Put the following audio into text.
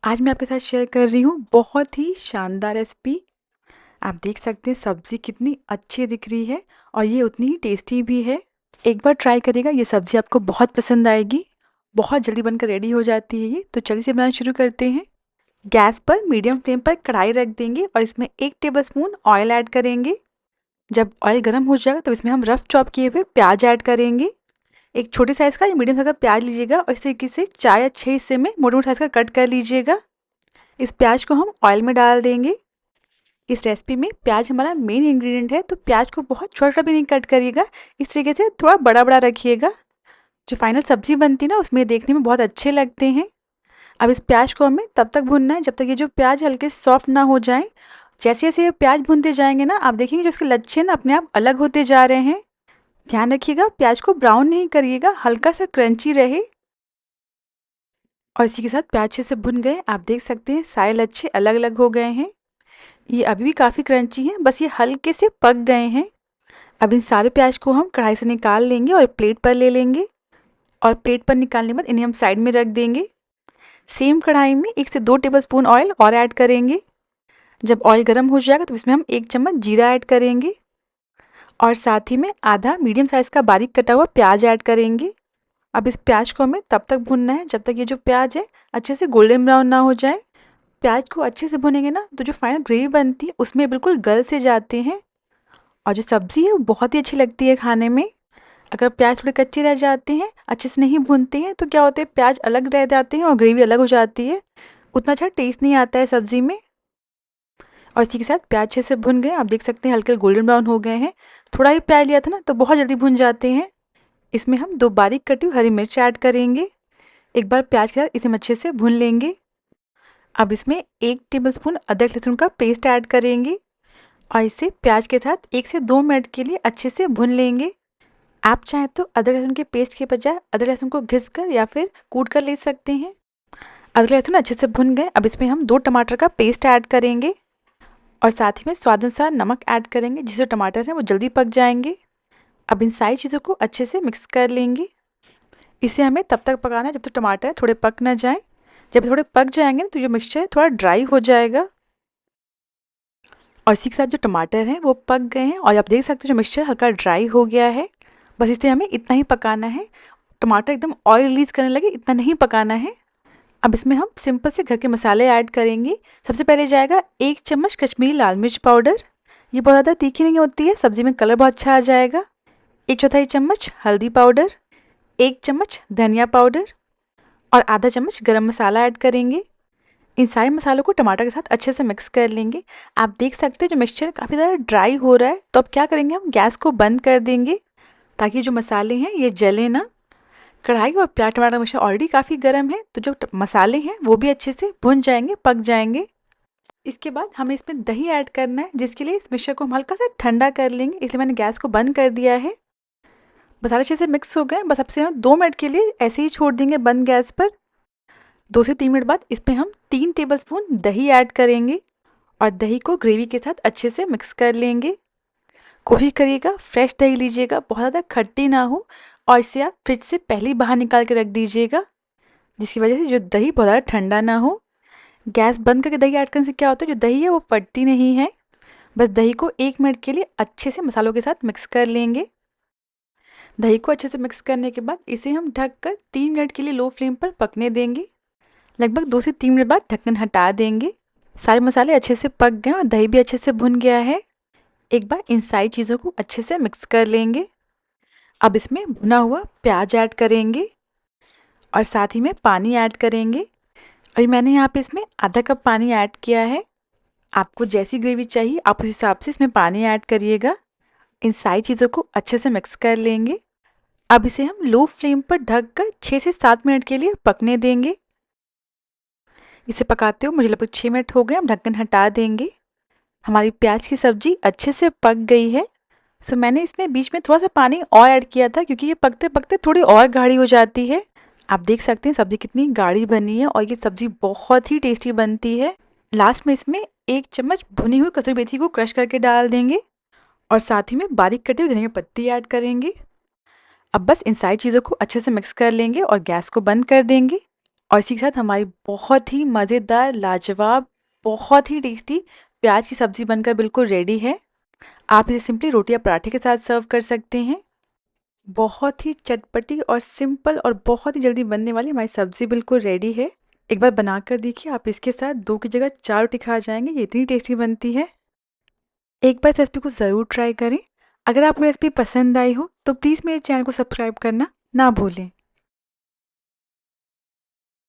आज मैं आपके साथ शेयर कर रही हूँ बहुत ही शानदार रेसिपी। आप देख सकते हैं सब्ज़ी कितनी अच्छी दिख रही है और ये उतनी ही टेस्टी भी है। एक बार ट्राई करिएगा, ये सब्ज़ी आपको बहुत पसंद आएगी। बहुत जल्दी बनकर रेडी हो जाती है ये। तो चलिए इसे बनाना शुरू करते हैं। गैस पर मीडियम फ्लेम पर कढ़ाई रख देंगे और इसमें 1 टेबलस्पून ऑयल ऐड करेंगे। जब ऑयल गर्म हो जाएगा तो इसमें हम रफ़ चॉप किए हुए प्याज ऐड करेंगे। एक छोटे साइज़ का या मीडियम साइज़ का प्याज लीजिएगा और इस तरीके से 4 या 6 हिस्से में मोटे-मोटे साइज़ का कट कर लीजिएगा। इस प्याज को हम ऑयल में डाल देंगे। इस रेसिपी में प्याज हमारा मेन इंग्रेडिएंट है, तो प्याज को बहुत छोटा भी नहीं कट करिएगा, इस तरीके से थोड़ा बड़ा-बड़ा रखिएगा। जो फाइनल सब्ज़ी बनती है ना, उसमें देखने में बहुत अच्छे लगते हैं। अब इस प्याज को हमें तब तक भूनना है जब तक ये जो प्याज हल्के सॉफ्ट ना हो जाएँ। जैसे-जैसे ये प्याज भूनते जाएँगे ना, आप देखेंगे जो इसके लच्छे ना अपने आप अलग होते जा रहे हैं। ध्यान रखिएगा प्याज को ब्राउन नहीं करिएगा, हल्का-सा क्रंची रहे। और इसी के साथ प्याज अच्छे से भुन गए। आप देख सकते हैं सारे लच्छे अलग-अलग हो गए हैं। ये अभी भी काफ़ी क्रंची हैं, बस ये हल्के से पक गए हैं। अब इन सारे प्याज को हम कढ़ाई से निकाल लेंगे और प्लेट पर ले लेंगे और प्लेट पर निकालने के बाद इन्हें हम साइड में रख देंगे। सेम कढ़ाई में 1 से 2 टेबलस्पून ऑयल और ऐड करेंगे। जब ऑयल गर्म हो जाएगा तो इसमें हम 1 चम्मच जीरा ऐड करेंगे और साथ ही में आधा मीडियम साइज़ का बारीक कटा हुआ प्याज ऐड करेंगे। अब इस प्याज को हमें तब तक भूनना है जब तक ये जो प्याज है अच्छे से गोल्डन ब्राउन ना हो जाए। प्याज को अच्छे से भुनेंगे ना तो जो फाइनल ग्रेवी बनती है उसमें बिल्कुल गल से जाते हैं और जो सब्ज़ी है वो बहुत ही अच्छी लगती है खाने में। अगर प्याज थोड़े कच्चे रह जाते हैं, अच्छे से नहीं भूनते हैं, तो क्या होता है प्याज अलग रह जाते हैं और ग्रेवी अलग हो जाती है। उतना अच्छा टेस्ट नहीं आता है सब्ज़ी में। और इसी के साथ प्याज अच्छे से भुन गए। आप देख सकते हैं हल्के गोल्डन ब्राउन हो गए हैं। थोड़ा ही प्याज लिया था ना तो बहुत जल्दी भुन जाते हैं। इसमें हम 2 बारीक कटी हुई हरी मिर्च ऐड करेंगे। एक बार प्याज के साथ इसे हम अच्छे से भून लेंगे। अब इसमें 1 टेबलस्पून अदरक लहसुन का पेस्ट ऐड करेंगे और इसे प्याज के साथ 1 से 2 मिनट के लिए अच्छे से भून लेंगे। आप चाहें तो अदरक लहसुन के पेस्ट के बजाय अदरक लहसुन को घिस कर या फिर कूट कर ले सकते हैं। अदरक लहसुन अच्छे से भुन गए। अब इसमें हम 2 टमाटर का पेस्ट ऐड करेंगे और साथ ही में स्वाद अनुसार नमक ऐड करेंगे, जिससे जो टमाटर हैं वो जल्दी पक जाएंगे। अब इन सारी चीज़ों को अच्छे से मिक्स कर लेंगे। इसे हमें तब तक पकाना है जब तक टमाटर थोड़े पक ना जाएं। जब थोड़े पक जाएंगे ना तो जो मिक्सचर है थोड़ा ड्राई हो जाएगा और इसी के साथ जो टमाटर हैं वो पक गए हैं और आप देख सकते हैं जो मिक्सचर हल्का ड्राई हो गया है। बस इसे हमें इतना ही पकाना है। टमाटर एकदम ऑयल रिलीज़ करने लगे इतना नहीं पकाना है। अब इसमें हम सिंपल से घर के मसाले ऐड करेंगे। सबसे पहले जाएगा 1 चम्मच कश्मीरी लाल मिर्च पाउडर। ये बहुत ज़्यादा तीखी नहीं होती है, सब्ज़ी में कलर बहुत अच्छा आ जाएगा। 1/4 चम्मच हल्दी पाउडर, 1 चम्मच धनिया पाउडर और आधा चम्मच गरम मसाला ऐड करेंगे। इन सारे मसालों को टमाटर के साथ अच्छे से मिक्स कर लेंगे। आप देख सकते हैं जो मिक्सचर काफ़ी ज़्यादा ड्राई हो रहा है, तो अब क्या करेंगे हम गैस को बंद कर देंगे ताकि जो मसाले हैं ये जले ना। कढ़ाई और प्याज टमाटर मिक्सचर ऑलरेडी काफ़ी गर्म है, तो जो मसाले हैं वो भी अच्छे से भुन जाएंगे, पक जाएंगे। इसके बाद हमें इसमें दही ऐड करना है, जिसके लिए इस मिक्सचर को हम हल्का सा ठंडा कर लेंगे, इसलिए मैंने गैस को बंद कर दिया है। मसाले अच्छे से मिक्स हो गए, बस अब से हम 2 मिनट के लिए ऐसे ही छोड़ देंगे बंद गैस पर। 2 से 3 मिनट बाद इसमें हम 3 टेबलस्पून दही ऐड करेंगे और दही को ग्रेवी के साथ अच्छे से मिक्स कर लेंगे। कोशिश करिएगा फ्रेश दही लीजिएगा, बहुत ज़्यादा खट्टी ना हो और इसे आप फ्रिज से पहले ही बाहर निकाल के रख दीजिएगा, जिसकी वजह से जो दही बहुत ज़्यादा ठंडा ना हो। गैस बंद करके दही ऐड करने से क्या होता है जो दही है वो फटती नहीं है। बस दही को 1 मिनट के लिए अच्छे से मसालों के साथ मिक्स कर लेंगे। दही को अच्छे से मिक्स करने के बाद इसे हम ढककर 3 मिनट के लिए लो फ्लेम पर पकने देंगे। लगभग 2 से 3 मिनट बाद ढक्कन हटा देंगे। सारे मसाले अच्छे से पक गए और दही भी अच्छे से भुन गया है। एक बार इन सारी चीज़ों को अच्छे से मिक्स कर लेंगे। अब इसमें भुना हुआ प्याज ऐड करेंगे और साथ ही में पानी ऐड करेंगे और मैंने यहाँ पे इसमें आधा कप पानी ऐड किया है। आपको जैसी ग्रेवी चाहिए आप उस हिसाब से इसमें पानी ऐड करिएगा। इन सारी चीज़ों को अच्छे से मिक्स कर लेंगे। अब इसे हम लो फ्लेम पर ढककर 6 से 7 मिनट के लिए पकने देंगे। इसे पकाते हुए मुझे लगभग 6 मिनट हो गए, हम ढक्कन हटा देंगे। हमारी प्याज की सब्ज़ी अच्छे से पक गई है। सो मैंने इसमें बीच में थोड़ा सा पानी और ऐड किया था क्योंकि ये पकते पकते थोड़ी और गाढ़ी हो जाती है। आप देख सकते हैं सब्ज़ी कितनी गाढ़ी बनी है और ये सब्ज़ी बहुत ही टेस्टी बनती है। लास्ट में इसमें 1 चम्मच भुनी हुई कसूरी मेथी को क्रश करके डाल देंगे और साथ ही में बारीक कटी हुई धनिया की पत्ती ऐड करेंगे। अब बस इन सारी चीज़ों को अच्छे से मिक्स कर लेंगे और गैस को बंद कर देंगे। और इसी के साथ हमारी बहुत ही मज़ेदार, लाजवाब, बहुत ही टेस्टी प्याज की सब्ज़ी बनकर बिल्कुल रेडी है। आप इसे सिंपली रोटी या पराठे के साथ सर्व कर सकते हैं। बहुत ही चटपटी और सिंपल और बहुत ही जल्दी बनने वाली हमारी सब्ज़ी बिल्कुल रेडी है। एक बार बनाकर देखिए, आप इसके साथ 2 की जगह 4 रोटी खा जाएँगे, ये इतनी टेस्टी बनती है। एक बार इस रेसिपी को ज़रूर ट्राई करें। अगर आपको रेसिपी पसंद आई हो, तो प्लीज़ मेरे चैनल को सब्सक्राइब करना ना भूलें।